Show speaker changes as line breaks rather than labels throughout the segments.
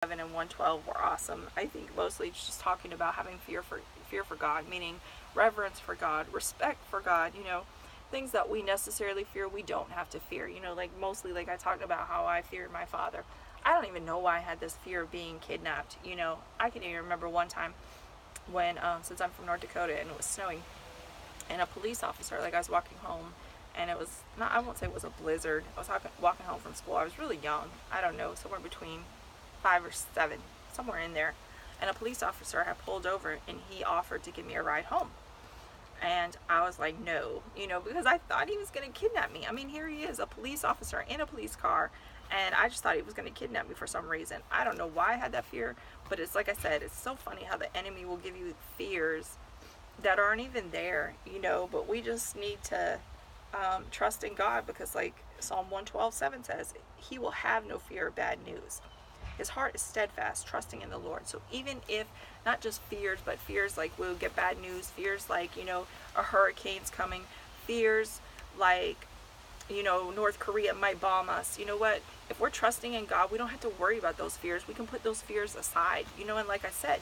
and 112 were awesome. I think mostly it's just talking about having fear for God, meaning reverence for God, respect for God, things that we necessarily fear we don't have to fear. Like mostly like I talked about how I feared my father. I don't even know why I had this fear of being kidnapped. I can even remember one time when since I'm from North Dakota and it was snowing, and a police officer, like I was walking home, and it was not, I won't say it was a blizzard. I was walking home from school. I was really young. I don't know, somewhere between 5 or 7, somewhere in there. And a police officer had pulled over and he offered to give me a ride home. And I was like, no, because I thought he was going to kidnap me. I mean, here he is, a police officer in a police car, and I just thought he was going to kidnap me for some reason. I don't know why I had that fear, but it's like I said, it's so funny how the enemy will give you fears that aren't even there, but we just need to trust in God, because like Psalm 112:7 says, he will have no fear of bad news. His heart is steadfast, trusting in the Lord. So even if, not just fears, but fears like we'll get bad news, fears like, a hurricane's coming, fears like, North Korea might bomb us. You know what? If we're trusting in God, we don't have to worry about those fears. We can put those fears aside, and like I said,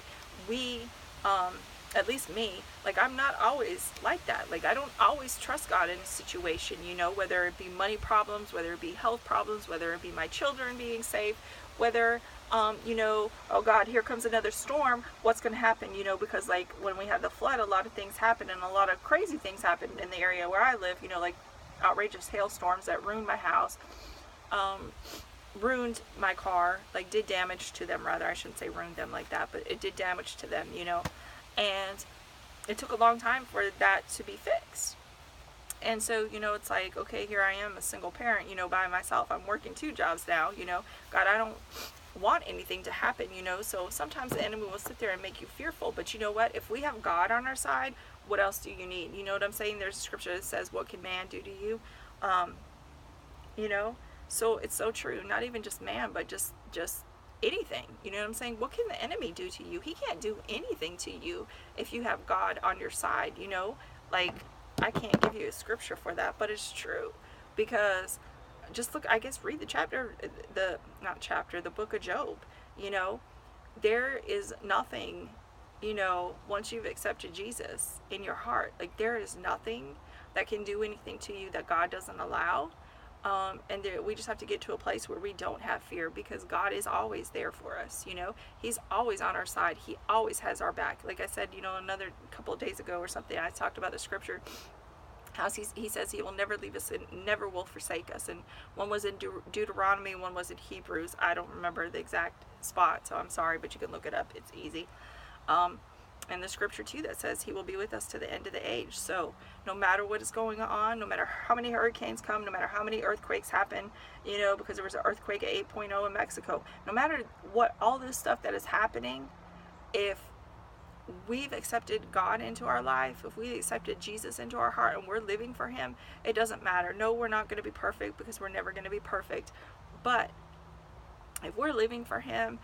we, at least me, like I'm not always like that. Like I don't always trust God in a situation, whether it be money problems, whether it be health problems, whether it be my children being safe, whether, oh God, here comes another storm, what's going to happen, because like when we had the flood, a lot of things happened and a lot of crazy things happened in the area where I live, like outrageous hailstorms that ruined my house, ruined my car, like did damage to them, rather, I shouldn't say ruined them like that, but it did damage to them, and it took a long time for that to be fixed. And so, it's like, okay, here I am, a single parent, by myself. I'm working 2 jobs now, God, I don't want anything to happen, so sometimes the enemy will sit there and make you fearful. But you know what? If we have God on our side, what else do you need? You know what I'm saying? There's a scripture that says, what can man do to you? You know, so it's so true. Not even just man, but just anything. You know what I'm saying? What can the enemy do to you? He can't do anything to you if you have God on your side, like I can't give you a scripture for that, but it's true. Because just look, I guess read the chapter, the book of Job. There is nothing, once you've accepted Jesus in your heart, like there is nothing that can do anything to you that God doesn't allow. And we just have to get to a place where we don't have fear, because God is always there for us. He's always on our side. He always has our back. Like I said, another couple of days ago or something, I talked about the scripture, how he says he will never leave us and never will forsake us. And one was in Deuteronomy, one was in Hebrews. I don't remember the exact spot, so I'm sorry, but you can look it up. It's easy. And the scripture too that says he will be with us to the end of the age. So no matter what is going on, no matter how many hurricanes come, no matter how many earthquakes happen, because there was an earthquake at 8.0 in Mexico, no matter what, all this stuff that is happening, if we've accepted God into our life, if we accepted Jesus into our heart and we're living for him, it doesn't matter. No, we're not going to be perfect, because we're never going to be perfect. But if we're living for him,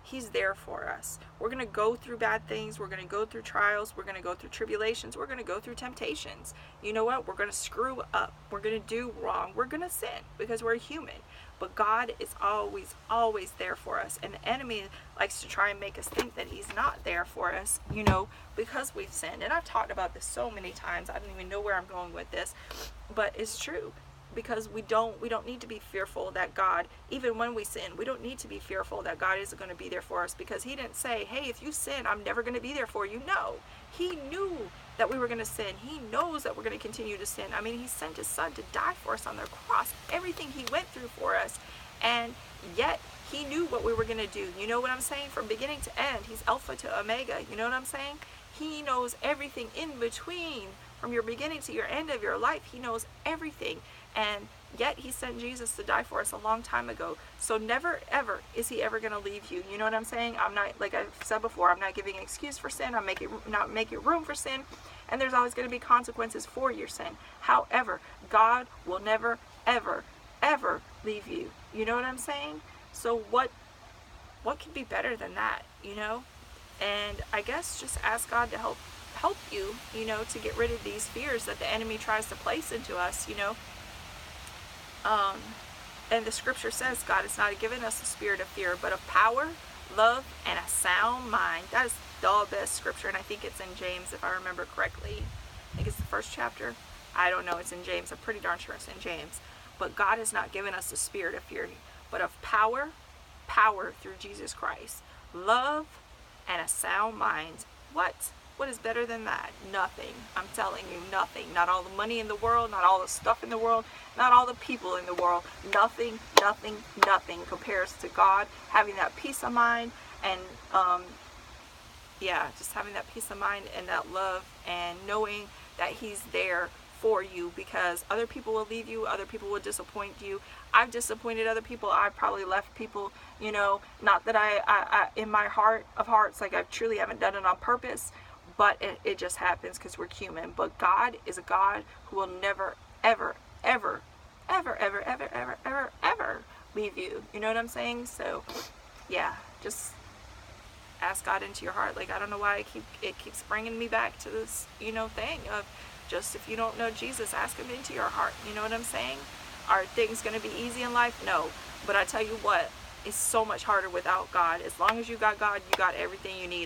he's there for us. We're going to go through bad things. We're going to go through trials. We're going to go through tribulations. We're going to go through temptations. You know what? We're going to screw up. We're going to do wrong. We're going to sin, because we're human. But God is always, always there for us. And the enemy likes to try and make us think that he's not there for us, because we've sinned. And I've talked about this so many times. I don't even know where I'm going with this. But it's true. Because we don't need to be fearful that God, even when we sin, we don't need to be fearful that God isn't going to be there for us, because he didn't say, hey, if you sin, I'm never going to be there for you. No, he knew that we were going to sin. He knows that we're going to continue to sin. I mean, he sent his son to die for us on the cross, everything he went through for us, and yet he knew what we were going to do. You know what I'm saying? From beginning to end, he's Alpha to Omega. You know what I'm saying? He knows everything in between. From your beginning to your end of your life, he knows everything. And yet he sent Jesus to die for us a long time ago. So never, ever is he ever going to leave you. You know what I'm saying? I'm not, like I've said before, I'm not giving an excuse for sin. I'm not making room for sin. And there's always going to be consequences for your sin. However, God will never, ever, ever leave you. You know what I'm saying? So what could be better than that, And I guess just ask God to help you, to get rid of these fears that the enemy tries to place into us, And the scripture says God has not given us a spirit of fear, but of power, love, and a sound mind. That is the best scripture, and I think it's in James, if I remember correctly. I think it's the first chapter. I don't know, it's in James. I'm pretty darn sure it's in James. But God has not given us a spirit of fear, but of power through Jesus Christ, love, and a sound mind. What is better than that? Nothing. I'm telling you, nothing. Not all the money in the world, not all the stuff in the world, not all the people in the world. Nothing compares to God having that peace of mind, and just having that peace of mind and that love, and knowing that He's there for you, because other people will leave you, other people will disappoint you. I've disappointed other people. I've probably left people, not that I in my heart of hearts, like I truly haven't done it on purpose, but it just happens because we're human. But God is a God who will never, ever, ever, ever, ever, ever, ever, ever, ever leave you. You know what I'm saying? So, yeah, just ask God into your heart. Like, I don't know why it keeps bringing me back to this, thing of just, if you don't know Jesus, ask Him into your heart. You know what I'm saying? Are things going to be easy in life? No. But I tell you what, it's so much harder without God. As long as you got God, you got everything you need.